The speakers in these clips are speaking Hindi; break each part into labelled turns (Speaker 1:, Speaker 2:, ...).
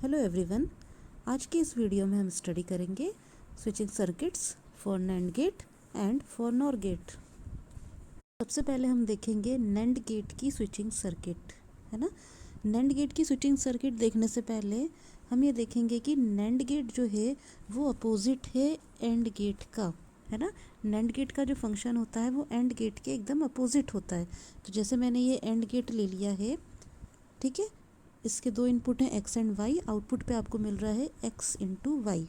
Speaker 1: Hello everyone. आज के इस वीडियो में हम स्टडी करेंगे switching circuits for NAND gate and for NOR gate. सबसे पहले हम देखेंगे नैंड गेट की स्विचिंग सर्किट, है ना। नैंड गेट की स्विचिंग सर्किट देखने से पहले हम ये देखेंगे कि नैंड गेट जो है वो अपोजिट है एंड गेट का, है ना। नैंड गेट का जो फंक्शन होता है वो एंड गेट के एकदम अपोजिट होता है। तो जैसे मैंने ये एंड गेट ले लिया है, ठीक है। इसके दो इनपुट हैं x एंड y। आउटपुट पे आपको मिल रहा है x इंटू वाई,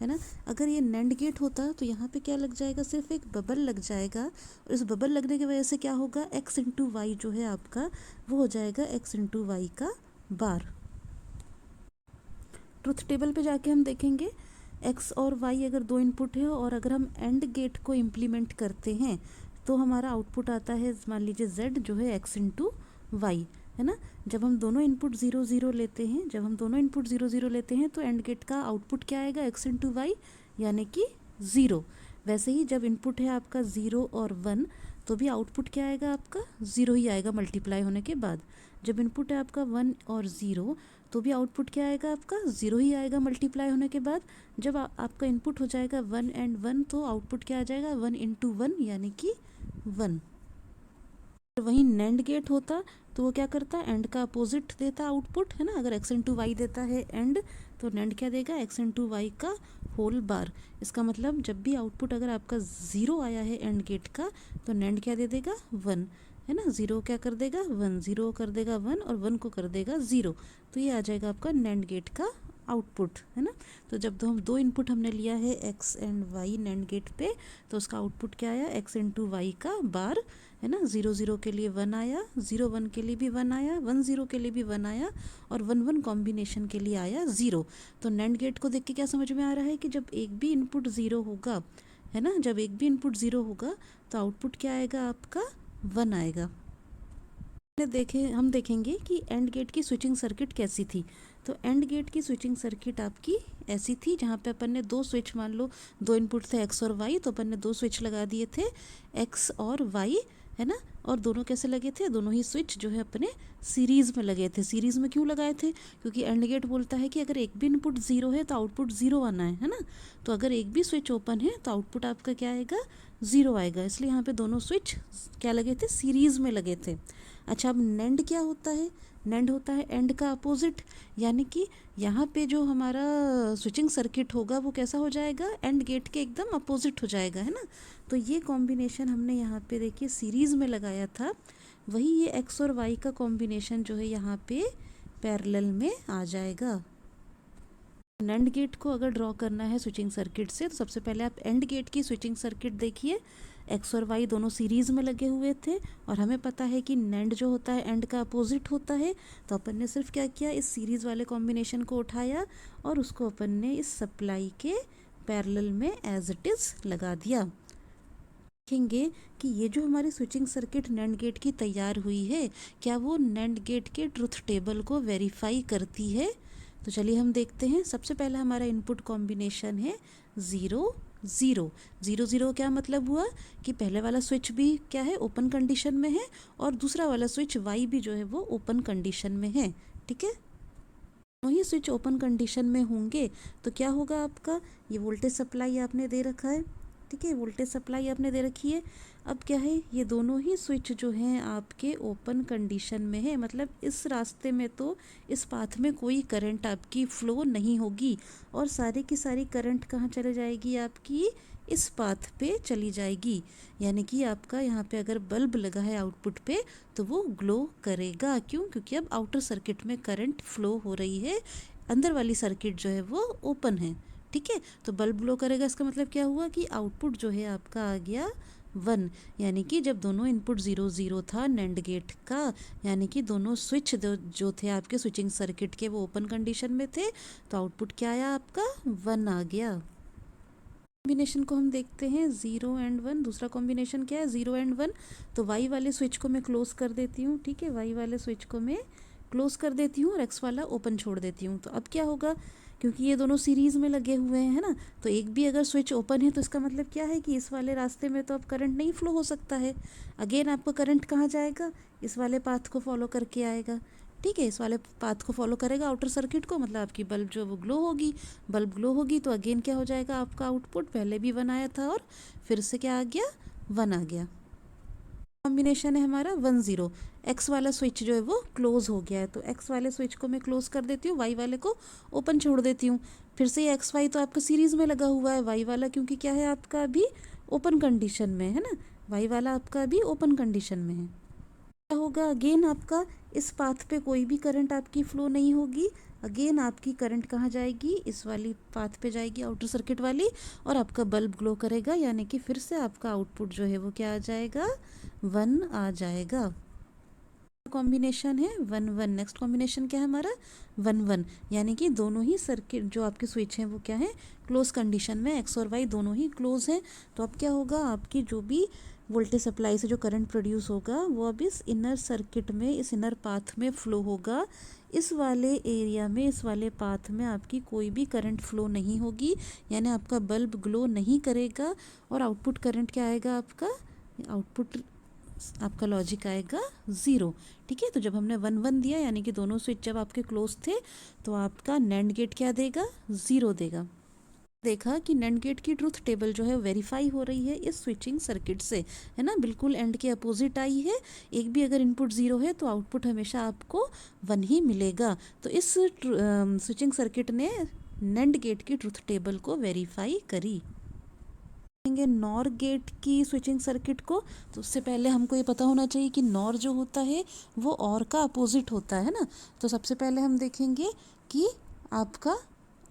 Speaker 1: है ना। अगर ये नैंड गेट होता तो यहाँ पे क्या लग जाएगा, सिर्फ एक बबल लग जाएगा, और इस बबल लगने की वजह से क्या होगा, x इंटू वाई जो है आपका वो हो जाएगा x इंटू वाई का बार। ट्रुथ टेबल पे जाके हम देखेंगे x और y अगर दो इनपुट है और अगर हम एंड गेट को इम्प्लीमेंट करते हैं तो हमारा आउटपुट आता है, मान लीजिए z जो है x इंटू वाई, है ना। जब हम दोनों इनपुट 0 0 लेते हैं, तो एंड गेट का आउटपुट क्या आएगा, x इंटू वाई यानी कि 0। वैसे ही जब इनपुट है आपका 0 और 1 तो भी आउटपुट क्या आएगा, आपका 0 ही आएगा मल्टीप्लाई होने के बाद। जब इनपुट है आपका 1 और 0 तो भी आउटपुट क्या आएगा, आपका 0 ही आएगा मल्टीप्लाई होने के बाद। जब आपका इनपुट हो जाएगा 1 एंड 1 तो आउटपुट क्या आ जाएगा, 1 इंटू 1 यानी कि 1। वहीं नैंड गेट होता तो वो क्या करता है, एंड का अपोजिट देता आउटपुट, है ना। अगर x इंटू वाई देता है एंड, तो नैंड क्या देगा, x इंटू वाई का होल बार। इसका मतलब जब भी आउटपुट अगर आपका 0 आया है एंड गेट का तो नैंड क्या दे देगा, 1, है ना। 0 क्या कर देगा, 1, 0 कर देगा 1 और 1 को कर देगा 0। तो ये आ जाएगा आपका नैंड गेट का आउटपुट, है ना। तो जब हम दो इनपुट हमने लिया है x and y NAND gate पे, तो उसका आउटपुट क्या आया, x इंटू वाई का बार, है ना। 0 0 के लिए 1 आया, 0 1 के लिए भी 1 आया, 1 0 के लिए भी 1 आया और 1 1 कॉम्बिनेशन के लिए आया 0। तो नैंड गेट को देख के क्या समझ में आ रहा है कि जब एक भी इनपुट 0 होगा, है ना, जब एक भी इनपुट 0 होगा तो आउटपुट क्या आएगा, आपका 1 आएगा। हम देखेंगे कि एंड गेट की स्विचिंग सर्किट कैसी थी। तो एंड गेट की स्विचिंग सर्किट आपकी ऐसी थी, जहाँ पे अपन ने दो स्विच, मान लो दो इनपुट थे x और y, तो अपन ने दो स्विच लगा दिए थे x और y, है ना। और दोनों कैसे लगे थे, दोनों ही स्विच जो है अपने सीरीज़ में लगे थे। सीरीज़ में क्यों लगाए थे, क्योंकि एंड गेट बोलता है कि अगर एक भी इनपुट 0 है तो आउटपुट 0 आना है ना। तो अगर एक भी स्विच ओपन है तो आउटपुट आपका क्या आएगा, 0 आएगा। इसलिए यहाँ पे दोनों स्विच क्या लगे थे, सीरीज़ में लगे थे। अच्छा, अब नैंड क्या होता है, नैंड होता है एंड का अपोजिट, यानी कि यहाँ पे जो हमारा स्विचिंग सर्किट होगा वो कैसा हो जाएगा, एंड गेट के एकदम अपोजिट हो जाएगा, है ना। तो ये कॉम्बिनेशन हमने यहाँ पे देखिए सीरीज़ में लगाया था, वही ये एक्स और वाई का कॉम्बिनेशन जो है यहाँ पे पैरेलल में आ जाएगा। नैंड गेट को अगर ड्रॉ करना है स्विचिंग सर्किट से, तो सबसे पहले आप एंड गेट की स्विचिंग सर्किट देखिए। एक्स और वाई दोनों सीरीज़ में लगे हुए थे और हमें पता है कि नैंड जो होता है एंड का अपोजिट होता है। तो अपन ने सिर्फ क्या किया, इस सीरीज़ वाले कॉम्बिनेशन को उठाया और उसको अपन ने इस सप्लाई के पैरेलल में एज इट इज़ लगा दिया। देखेंगे कि ये जो हमारी स्विचिंग सर्किट नैंड गेट की तैयार हुई है, क्या वो नैंड गेट के ट्रुथ टेबल को वेरीफाई करती है। तो चलिए हम देखते हैं। सबसे पहला हमारा इनपुट कॉम्बिनेशन है 0 0 0 0। क्या मतलब हुआ कि पहले वाला स्विच भी क्या है, ओपन कंडीशन में है, और दूसरा वाला स्विच वाई भी जो है वो ओपन कंडीशन में है, ठीक है। दोनों ही स्विच ओपन कंडीशन में होंगे तो क्या होगा, आपका ये वोल्टेज सप्लाई आपने दे रखा है, ठीक है, वोल्टेज सप्लाई आपने दे रखी है। अब क्या है, ये दोनों ही स्विच जो हैं आपके ओपन कंडीशन में है, मतलब इस रास्ते में तो इस पाथ में कोई करंट आपकी फ्लो नहीं होगी, और सारी की सारी करंट कहाँ चले जाएगी, आपकी इस पाथ पे चली जाएगी। यानी कि आपका यहाँ पे अगर बल्ब लगा है आउटपुट पे तो वो ग्लो करेगा। क्यों, क्योंकि अब आउटर सर्किट में करंट फ्लो हो रही है, अंदर वाली सर्किट जो है वो ओपन है, ठीक है। तो बल्ब ग्लो करेगा, इसका मतलब क्या हुआ कि आउटपुट जो है आपका आ गया 1। यानी कि जब दोनों इनपुट 0 0 था नैंड गेट का, यानी कि दोनों स्विच जो थे आपके स्विचिंग सर्किट के वो ओपन कंडीशन में थे, तो आउटपुट क्या आया, आपका 1 आ गया। कॉम्बिनेशन को हम देखते हैं 0 एंड 1। दूसरा कॉम्बिनेशन क्या है, 0 एंड 1। तो वाई वाले स्विच को मैं क्लोज कर देती हूँ, ठीक है, वाई वाले स्विच को मैं क्लोज कर देती हूँ और एक्स वाला ओपन छोड़ देती हूँ। तो अब क्या होगा, क्योंकि ये दोनों सीरीज़ में लगे हुए हैं, है ना, तो एक भी अगर स्विच ओपन है तो इसका मतलब क्या है कि इस वाले रास्ते में तो अब करंट नहीं फ्लो हो सकता है। अगेन आपको करंट कहाँ जाएगा, इस वाले पाथ को फॉलो करके आएगा, ठीक है, इस वाले पाथ को फॉलो करेगा आउटर सर्किट को, मतलब आपकी बल्ब जो वो ग्लो होगी। बल्ब ग्लो होगी तो अगेन क्या हो जाएगा आपका आउटपुट, पहले भी 1 आया था और फिर से क्या आ गया, 1 आ गया। कॉम्बिनेशन है हमारा 1 0। एक्स वाला स्विच जो है वो क्लोज हो गया है, तो एक्स वाले स्विच को मैं क्लोज कर देती हूँ, वाई वाले को ओपन छोड़ देती हूँ। फिर से ये एक्स वाई तो आपका सीरीज़ में लगा हुआ है, वाई वाला क्योंकि क्या है आपका अभी ओपन कंडीशन में है ना, वाई वाला आपका अभी ओपन कंडीशन में है। क्या होगा अगेन आपका, इस पाथ पे कोई भी करंट आपकी फ्लो नहीं होगी। अगेन आपकी करंट कहाँ जाएगी, इस वाली पाथ पे जाएगी आउटर सर्किट वाली, और आपका बल्ब ग्लो करेगा, यानी कि फिर से आपका आउटपुट जो है वो क्या आ जाएगा, 1 आ जाएगा। कॉम्बिनेशन है 1 1। नेक्स्ट कॉम्बिनेशन क्या है हमारा, 1 1, यानी कि दोनों ही सर्किट जो आपके स्विच हैं वो क्या है, क्लोज कंडीशन में, एक्स और वाई दोनों ही क्लोज हैं। तो अब क्या होगा, आपकी जो भी वोल्टेज सप्लाई से जो करंट प्रोड्यूस होगा वो अब इस इनर सर्किट में, इस इनर पाथ में फ्लो होगा। इस वाले एरिया में, इस वाले पाथ में आपकी कोई भी करंट फ्लो नहीं होगी, यानी आपका बल्ब ग्लो नहीं करेगा, और आउटपुट करंट क्या आएगा आपका, आउटपुट आपका लॉजिक आएगा 0। ठीक है, तो जब हमने 1 1 दिया, यानी कि दोनों स्विच जब आपके क्लोज थे, तो आपका नैंड गेट क्या देगा, 0 देगा। देखा कि नैंड गेट की ट्रुथ टेबल जो है वेरीफाई हो रही है इस स्विचिंग सर्किट से, है ना, बिल्कुल एंड के अपोजिट आई है। एक भी अगर इनपुट 0 है तो आउटपुट हमेशा आपको 1 ही मिलेगा। तो इस स्विचिंग सर्किट ने नैंड गेट की ट्रुथ टेबल को वेरीफाई करी। नॉर गेट की स्विचिंग सर्किट को, तो उससे पहले हमको ये पता होना चाहिए कि नॉर जो होता है वो और का अपोजिट होता है ना। तो सबसे पहले हम देखेंगे कि आपका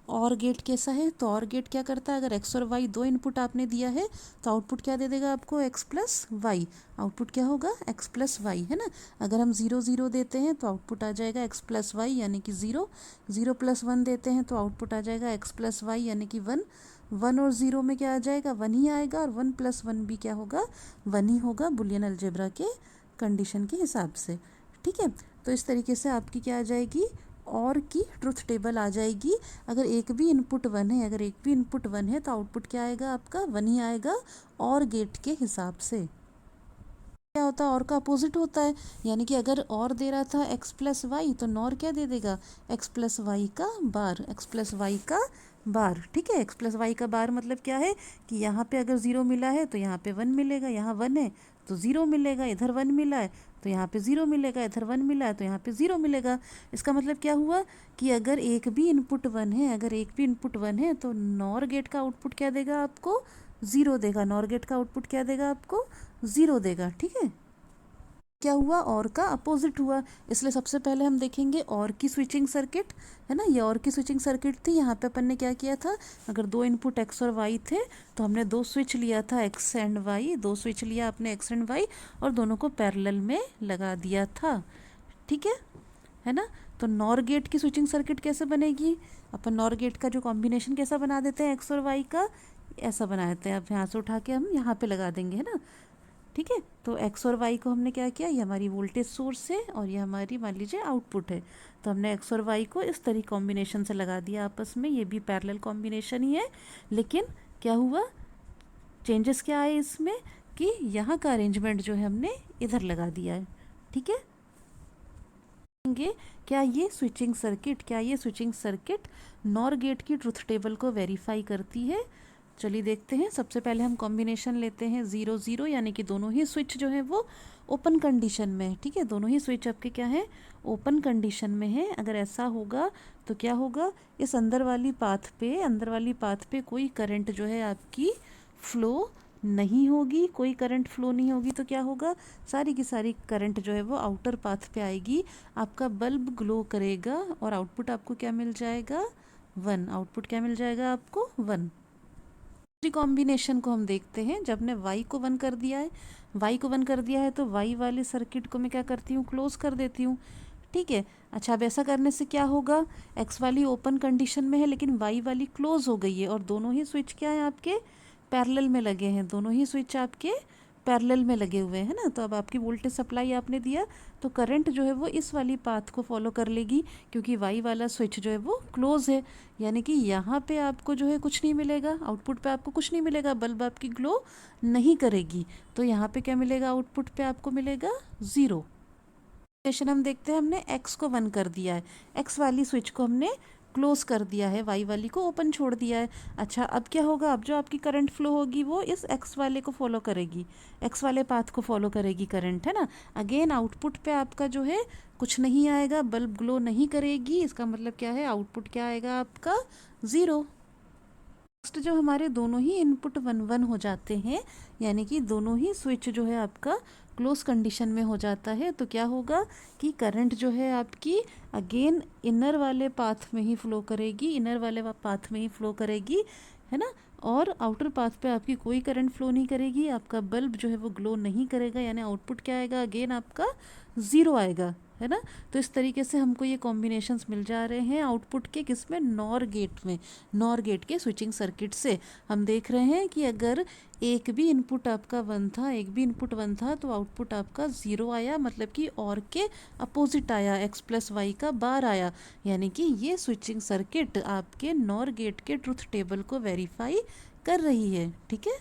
Speaker 1: और गेट कैसा है। तो और गेट क्या करता है, अगर एक्स और वाई दो इनपुट आपने दिया है तो आउटपुट क्या दे देगा आपको, एक्स प्लस वाई। आउटपुट क्या होगा, एक्स प्लस वाई, है ना। अगर हम 0 0 देते हैं तो आउटपुट आ जाएगा एक्स प्लस वाई यानी कि 0। 0 प्लस 1 देते हैं तो आउटपुट आ जाएगा एक्स प्लस वाई यानी कि 1। 1 और 0 में क्या आ जाएगा, 1 ही आएगा, और 1 प्लस 1 भी क्या होगा, 1 ही होगा, बुलियन अलजेब्रा के कंडीशन के हिसाब से। ठीक है, तो इस तरीके से आपकी क्या आ जाएगी, और की ट्रुथ टेबल आ जाएगी। अगर एक भी इनपुट 1 है, अगर एक भी इनपुट 1 है तो आउटपुट क्या आएगा आपका, 1 ही आएगा, और गेट के हिसाब से। क्या होता है, और का अपोजिट होता है, यानी कि अगर और दे रहा था एक्स प्लस वाई तो नॉर क्या दे देगा, एक्स प्लस वाई का बार, एक्स प्लस वाई का बार। ठीक है, एक्स प्लस वाई का बार मतलब क्या है कि यहाँ पे अगर 0 मिला है तो यहाँ पे 1 मिलेगा, यहाँ 1 है तो 0 मिलेगा, इधर 1 मिला है तो यहाँ पे 0 मिलेगा, इधर 1 मिला है तो यहाँ पे 0 मिलेगा। इसका मतलब क्या हुआ कि अगर एक भी इनपुट 1 है, अगर एक भी इनपुट 1 है तो नॉर गेट का आउटपुट क्या देगा आपको, 0 देगा। नॉर गेट का आउटपुट क्या देगा आपको, 0 देगा। ठीक है, क्या हुआ, और का अपोजिट हुआ। इसलिए सबसे पहले हम देखेंगे और की स्विचिंग सर्किट, है ना। ये और की स्विचिंग सर्किट थी, यहाँ पे अपन ने क्या किया था, अगर दो इनपुट एक्स और वाई थे तो हमने दो स्विच लिया था, एक्स एंड वाई, दो स्विच लिया आपने एक्स एंड वाई, और दोनों को पैरेलल में लगा दिया था। ठीक है ना। तो नॉर गेट की स्विचिंग सर्किट कैसे बनेगी, अपन नॉर गेट का जो कॉम्बिनेशन कैसा बना देते हैं एक्स और वाई का, ऐसा बना देते हैं। अब यहाँ से उठा के हम यहाँ पे लगा देंगे, है ना। ठीक है, तो एक्स और वाई को हमने क्या किया, ये हमारी वोल्टेज सोर्स है और ये हमारी मान लीजिए आउटपुट है। तो हमने एक्स और वाई को इस तरह कॉम्बिनेशन से लगा दिया आपस में, ये भी पैरेलल कॉम्बिनेशन ही है। लेकिन क्या हुआ, चेंजेस क्या आए इसमें कि यहाँ का अरेंजमेंट जो है हमने इधर लगा दिया है। ठीक है, क्या ये स्विचिंग सर्किट नॉर गेट की ट्रुथ टेबल को वेरीफाई करती है। चलिए देखते हैं। सबसे पहले हम कॉम्बिनेशन लेते हैं 0 0, यानी कि दोनों ही स्विच जो है वो ओपन कंडीशन में है। ठीक है, दोनों ही स्विच आपके क्या है, ओपन कंडीशन में है। अगर ऐसा होगा तो क्या होगा, इस अंदर वाली पाथ पे कोई करंट जो है आपकी फ्लो नहीं होगी, कोई करंट फ्लो नहीं होगी। तो क्या होगा, सारी की सारी करंट जो है वो आउटर पाथ पे आएगी, आपका बल्ब ग्लो करेगा, और आउटपुट आपको क्या मिल जाएगा, 1। आउटपुट क्या मिल जाएगा आपको, 1। दूसरी कॉम्बिनेशन को हम देखते हैं। जब ने y को 1 कर दिया है, तो y वाले सर्किट को मैं क्या करती हूँ, क्लोज कर देती हूँ। ठीक है, अच्छा अब ऐसा करने से क्या होगा, x वाली ओपन कंडीशन में है लेकिन y वाली क्लोज हो गई है, और दोनों ही स्विच क्या है आपके पैरेलल में लगे हैं, दोनों ही स्विच आपके पैरेलल में लगे हुए हैं ना। तो अब आपकी वोल्टेज सप्लाई आपने दिया तो करंट जो है वो इस वाली पाथ को फॉलो कर लेगी, क्योंकि वाई वाला स्विच जो है वो क्लोज है, यानी कि यहाँ पे आपको जो है कुछ नहीं मिलेगा, आउटपुट पे आपको कुछ नहीं मिलेगा, बल्ब आपकी ग्लो नहीं करेगी। तो यहाँ पे क्या मिलेगा, आउटपुट पे आपको मिलेगा 0। सेशन हम देखते हैं, हमने x को 1 कर दिया है, x वाली स्विच को हमने क्लोज कर दिया है, y वाली को ओपन छोड़ दिया है। अच्छा, अब क्या होगा, अब जो आपकी करंट फ्लो होगी वो इस x वाले को फॉलो करेगी, x वाले पाथ को फॉलो करेगी करंट, है ना। अगेन आउटपुट पे आपका जो है कुछ नहीं आएगा, बल्ब ग्लो नहीं करेगी, इसका मतलब क्या है, आउटपुट क्या आएगा आपका 0। नेक्स्ट जो हमारे दोनों ही इनपुट 1 1 हो जाते हैं, यानी कि दोनों ही स्विच जो है आपका क्लोज कंडीशन में हो जाता है, तो क्या होगा कि करंट जो है आपकी अगेन इनर वाले पाथ में ही फ्लो करेगी, इनर वाले पाथ में ही फ्लो करेगी, है ना। और आउटर पाथ पे आपकी कोई करंट फ्लो नहीं करेगी, आपका बल्ब जो है वो ग्लो नहीं करेगा, यानी आउटपुट क्या आएगा, अगेन आपका 0 आएगा, है ना। तो इस तरीके से हमको ये कॉम्बिनेशंस मिल जा रहे हैं आउटपुट के, किसमें, नॉर गेट में। नॉर गेट के स्विचिंग सर्किट से हम देख रहे हैं कि अगर एक भी इनपुट आपका 1 था, एक भी इनपुट 1 था, तो आउटपुट आपका 0 आया, मतलब कि और के अपोजिट आया, x प्लस वाई का बार आया, यानी कि ये स्विचिंग सर्किट आपके नॉर गेट के ट्रुथ टेबल को वेरीफाई कर रही है। ठीक है।